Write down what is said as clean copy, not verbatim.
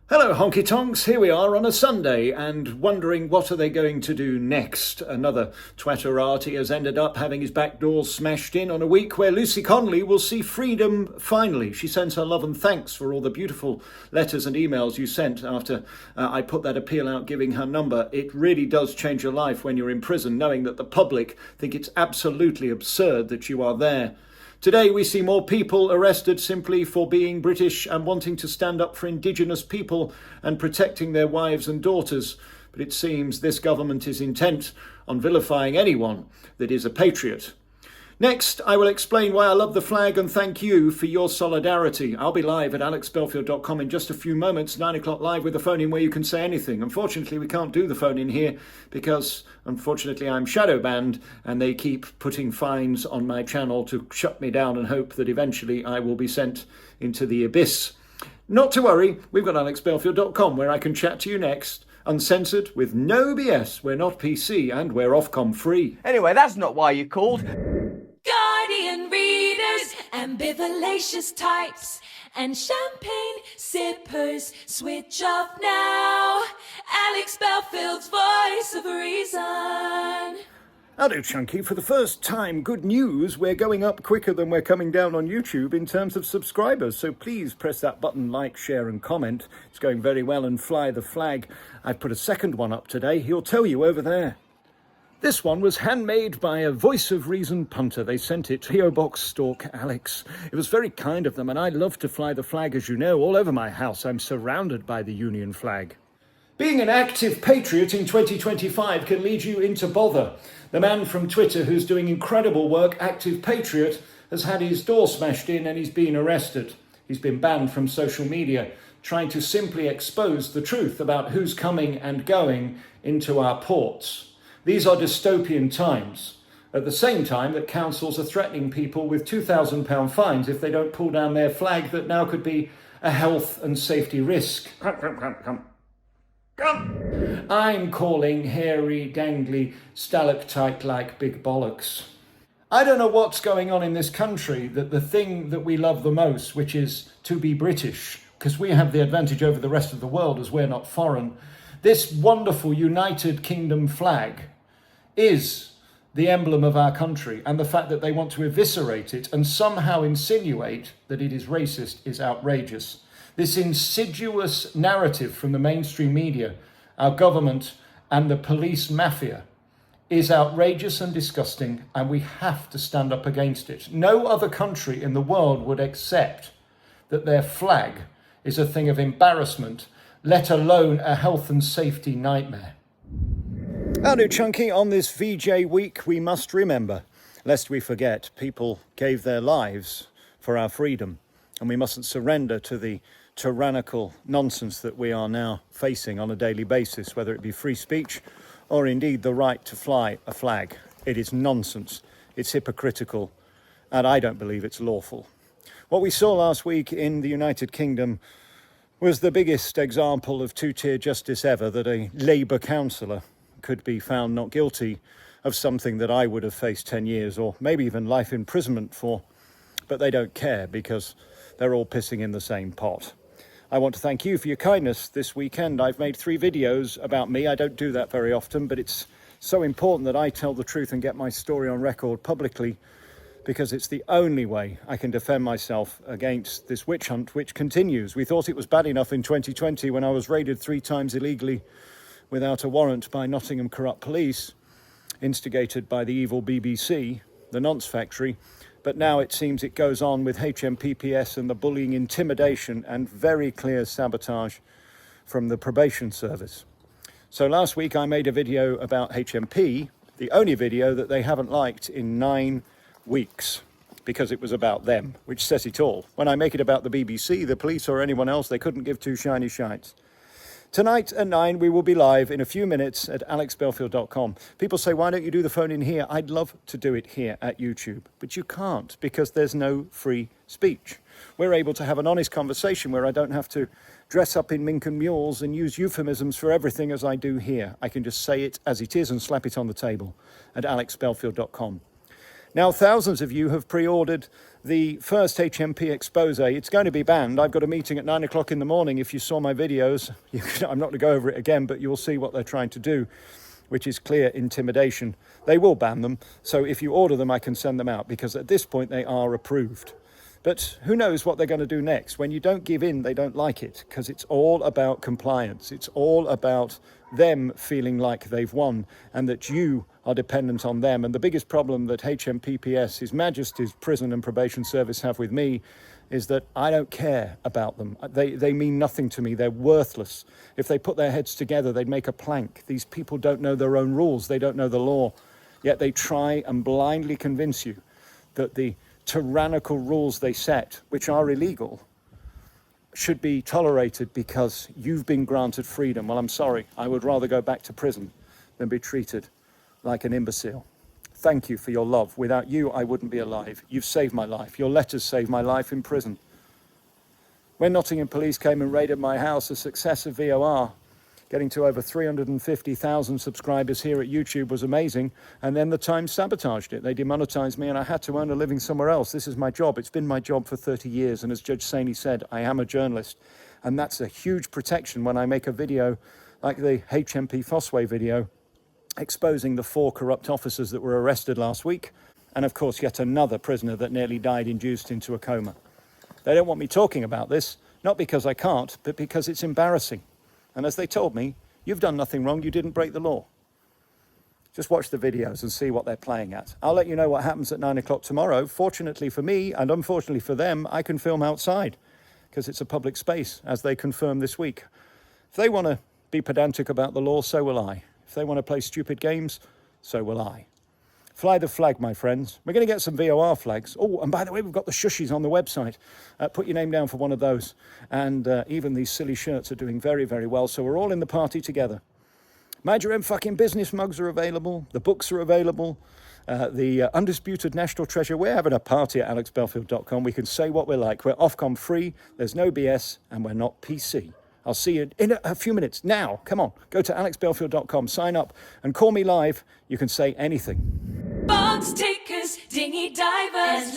Hello honky tonks, here we are on a Sunday and wondering what are they going to do next. Another twatterati has ended up having his back doors smashed in on a week where Lucy Connolly will see freedom finally. She sends her love and thanks for all the beautiful letters and emails you sent after I put that appeal out giving her number. It really does change your life when you're in prison, knowing that the public think it's absolutely absurd that you are there. Today we see more people arrested simply for being British and wanting to stand up for Indigenous people and protecting their wives and daughters. But it seems this government is intent on vilifying anyone that is a patriot. Next, I will explain why I love the flag and thank you for your solidarity. I'll be live at alexbelfield.com in just a few moments, 9 o'clock live with a phone in where you can say anything. Unfortunately, we can't do the phone in here because, unfortunately, I'm shadow banned and they keep putting fines on my channel to shut me down and hope that eventually I will be sent into the abyss. Not to worry, we've got alexbelfield.com where I can chat to you next. Uncensored, with no BS. We're not PC and we're Ofcom free. Anyway, that's not why you called. Guardian readers, ambivalacious types, and champagne sippers, switch off now. Alex Belfield's voice of reason. Hello, Chunky. For the first time, good news. We're going up quicker than we're coming down on YouTube in terms of subscribers. So please press that button, like, share and comment. It's going very well, and fly the flag. I've put a second one up today. He'll tell you over there. This one was handmade by a Voice of Reason punter. They sent it, PO Box Stalk Alex. It was very kind of them, and I love to fly the flag, as you know. All over my house, I'm surrounded by the Union flag. Being an active patriot in 2025 can lead you into bother. The man from Twitter who's doing incredible work, Active Patriot, has had his door smashed in and he's been arrested. He's been banned from social media, trying to simply expose the truth about who's coming and going into our ports. These are dystopian times, at the same time that councils are threatening people with £2,000 fines if they don't pull down their flag that now could be a health and safety risk. I'm calling hairy, dangly, stalactite-like big bollocks. I don't know what's going on in this country, that the thing that we love the most, which is to be British, because we have the advantage over the rest of the world as we're not foreign, this wonderful United Kingdom flag is the emblem of our country, and the fact that they want to eviscerate it and somehow insinuate that it is racist is outrageous. This insidious narrative from the mainstream media, our government and the police mafia is outrageous and disgusting, and we have to stand up against it. No other country in the world would accept that their flag is a thing of embarrassment, let alone a health and safety nightmare. Hello, Chunky. On this VJ week, we must remember, lest we forget, people gave their lives for our freedom, and we mustn't surrender to the tyrannical nonsense that we are now facing on a daily basis, whether it be free speech or indeed the right to fly a flag. It is nonsense, it's hypocritical, and I don't believe it's lawful. What we saw last week in the United Kingdom was the biggest example of two-tier justice ever, that a Labour councillor could be found not guilty of something that I would have faced 10 years or maybe even life imprisonment for, but they don't care because they're all pissing in the same pot. I want to thank you for your kindness this weekend. I've made 3 videos about me. I don't do that very often, but it's so important that I tell the truth and get my story on record publicly, because it's the only way I can defend myself against this witch hunt, which continues. We thought it was bad enough in 2020 when I was raided 3 times illegally without a warrant by Nottingham corrupt police, instigated by the evil BBC, the nonce factory. But now it seems it goes on with HMP and the bullying, intimidation and very clear sabotage from the probation service. So last week I made a video about HMP, the only video that they haven't liked in 9 weeks, because it was about them, which says it all. When I make it about the BBC, the police or anyone else, they couldn't give 2 shiny shites. Tonight at 9, we will be live in a few minutes at alexbelfield.com. People say, why don't you do the phone in here? I'd love to do it here at YouTube, but you can't because there's no free speech. We're able to have an honest conversation where I don't have to dress up in mink and mules and use euphemisms for everything as I do here. I can just say it as it is and slap it on the table at alexbelfield.com. Now, thousands of you have pre-ordered the first HMP Exosé. It's going to be banned. I've got a meeting at 9 o'clock in the morning. If you saw my videos, I'm not going to go over it again, but you'll see what they're trying to do, which is clear intimidation. They will ban them. So if you order them, I can send them out, because at this point they are approved. But who knows what they're going to do next? When you don't give in, they don't like it, because it's all about compliance. It's all about them feeling like they've won and that you are dependent on them. And the biggest problem that HMPPS, His Majesty's Prison and Probation Service, have with me is that I don't care about them. They mean nothing to me. They're worthless. If they put their heads together, they'd make a plank. These people don't know their own rules. They don't know the law. Yet they try and blindly convince you that the tyrannical rules they set, which are illegal, should be tolerated because you've been granted freedom. Well, I'm sorry. I would rather go back to prison than be treated like an imbecile. Thank you for your love. Without you, I wouldn't be alive. You've saved my life. Your letters saved my life in prison. When Nottingham police came and raided my house, the success of VOR, getting to over 350,000 subscribers here at YouTube, was amazing. And then the Times sabotaged it. They demonetized me and I had to earn a living somewhere else. This is my job. It's been my job for 30 years. And as Judge Saini said, I am a journalist. And that's a huge protection when I make a video like the HMP Exosé video, exposing the 4 corrupt officers that were arrested last week. And of course, yet another prisoner that nearly died induced into a coma. They don't want me talking about this, not because I can't, but because it's embarrassing. And as they told me, you've done nothing wrong, you didn't break the law. Just watch the videos and see what they're playing at. I'll let you know what happens at 9 o'clock tomorrow. Fortunately for me, and unfortunately for them, I can film outside, because it's a public space, as they confirmed this week. If they want to be pedantic about the law, so will I. If they want to play stupid games, so will I. Fly the flag, my friends. We're going to get some VOR flags. Oh, and by the way, we've got the shushies on the website. Put your name down for one of those. And even these silly shirts are doing very, very well. So we're all in the party together. Mind your own fucking business mugs are available. The books are available. The Undisputed National Treasure. We're having a party at alexbelfield.com. We can say what we're like. We're Ofcom free. There's no BS. And we're not PC. I'll see you in a few minutes. Now, come on. Go to alexbelfield.com. Sign up and call me live. You can say anything. Box takers, dinghy divers,